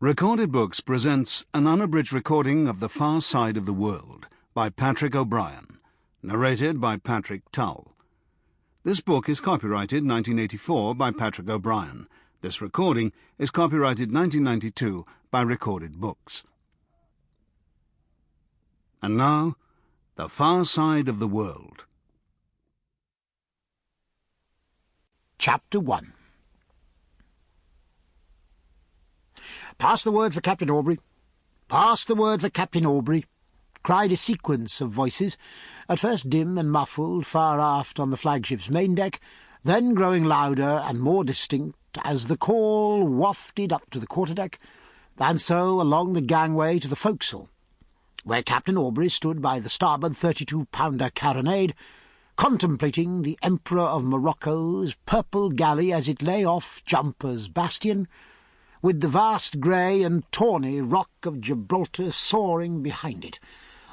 Recorded Books presents an unabridged recording of The Far Side of the World by Patrick O'Brien, narrated by Patrick Tull. This book is copyrighted 1984 by Patrick O'Brien. This recording is copyrighted 1992 by Recorded Books. And now, The Far Side of the World. Chapter 1. "Pass the word for Captain Aubrey. Pass the word for Captain Aubrey," cried a sequence of voices, at first dim and muffled far aft on the flagship's main deck, then growing louder and more distinct as the call wafted up to the quarter-deck, and so along the gangway to the forecastle, where Captain Aubrey stood by the starboard 32-pounder carronade, contemplating the Emperor of Morocco's purple galley as it lay off Jumper's Bastion, with the vast grey and tawny rock of Gibraltar soaring behind it,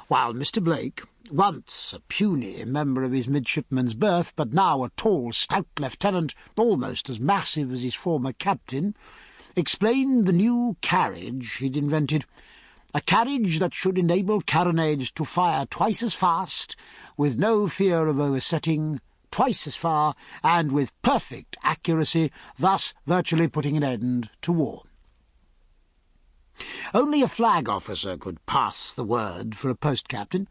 while Mr. Blake, once a puny member of his midshipman's berth, but now a tall, stout lieutenant, almost as massive as his former captain, explained the new carriage he'd invented, a carriage that should enable carronades to fire twice as fast, with no fear of oversetting, twice as far, and with perfect accuracy, thus virtually putting an end to war. Only a flag officer could pass the word for a post-captain,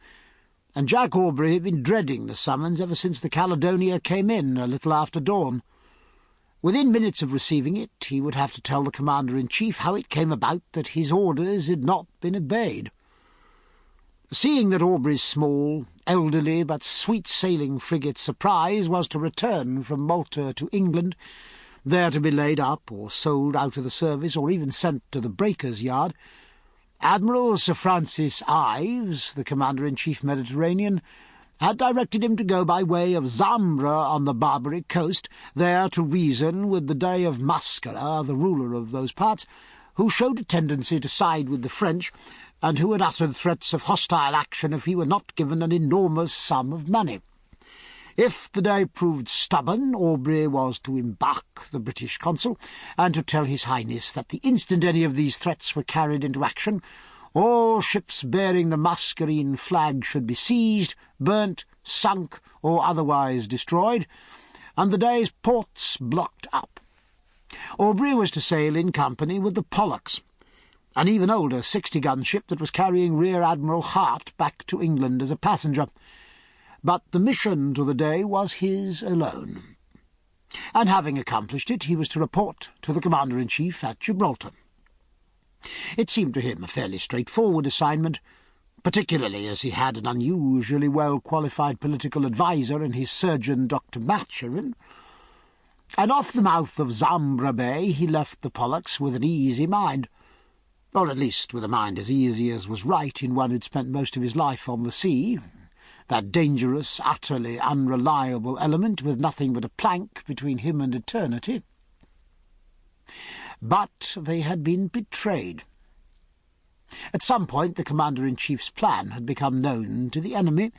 and Jack Aubrey had been dreading the summons ever since the Caledonia came in a little after dawn. Within minutes of receiving it, he would have to tell the Commander-in-Chief how it came about that his orders had not been obeyed. Seeing that Aubrey's small, elderly but sweet-sailing frigate Surprise was to return from Malta to England, there to be laid up or sold out of the service or even sent to the breakers' yard, Admiral Sir Francis Ives, the Commander-in-Chief Mediterranean, had directed him to go by way of Zambra on the Barbary coast, there to reason with the Dey of Mascara, the ruler of those parts, who showed a tendency to side with the French, and who had uttered threats of hostile action if he were not given an enormous sum of money. If the Dey proved stubborn, Aubrey was to embark the British consul, and to tell His Highness that the instant any of these threats were carried into action, all ships bearing the Mascarene flag should be seized, burnt, sunk, or otherwise destroyed, and the Dey's ports blocked up. Aubrey was to sail in company with the Pollux, an even older 60-gun ship that was carrying Rear Admiral Hart back to England as a passenger. But the mission to the Dey was his alone, and having accomplished it, he was to report to the Commander-in-Chief at Gibraltar. It seemed to him a fairly straightforward assignment, particularly as he had an unusually well-qualified political adviser in his surgeon Dr. Maturin, and off the mouth of Zambra Bay he left the Pollux with an easy mind, or at least with a mind as easy as was right in one who'd spent most of his life on the sea, that dangerous, utterly unreliable element with nothing but a plank between him and eternity. But they had been betrayed. At some point the Commander-in-Chief's plan had become known to the enemy,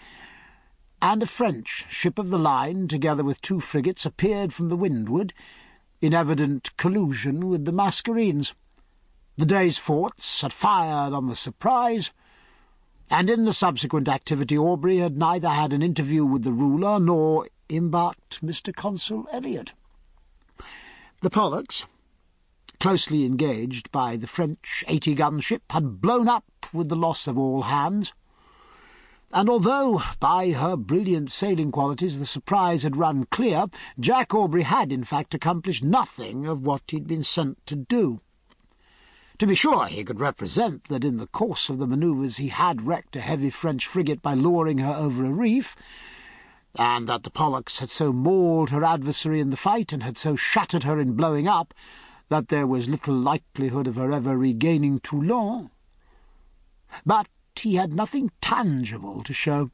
and a French ship of the line, together with 2 frigates, appeared from the windward, in evident collusion with the Mascarenes. The Dey's forts had fired on the Surprise, and in the subsequent activity Aubrey had neither had an interview with the ruler nor embarked Mr. Consul Elliot. The Pollux, closely engaged by the French 80-gun ship, had blown up with the loss of all hands, and although by her brilliant sailing qualities the Surprise had run clear, Jack Aubrey had in fact accomplished nothing of what he'd been sent to do. To be sure, he could represent that in the course of the manoeuvres he had wrecked a heavy French frigate by luring her over a reef, and that the Pollux had so mauled her adversary in the fight and had so shattered her in blowing up that there was little likelihood of her ever regaining Toulon. But he had nothing tangible to show,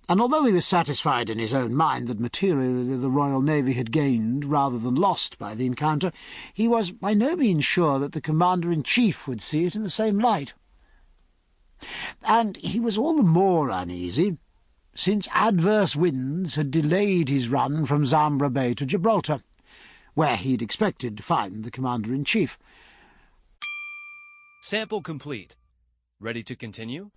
and although he was satisfied in his own mind that materially the Royal Navy had gained rather than lost by the encounter, he was by no means sure that the Commander-in-Chief would see it in the same light. And he was all the more uneasy since adverse winds had delayed his run from Zambra Bay to Gibraltar, where he'd expected to find the Commander-in-Chief. Sample complete. Ready to continue?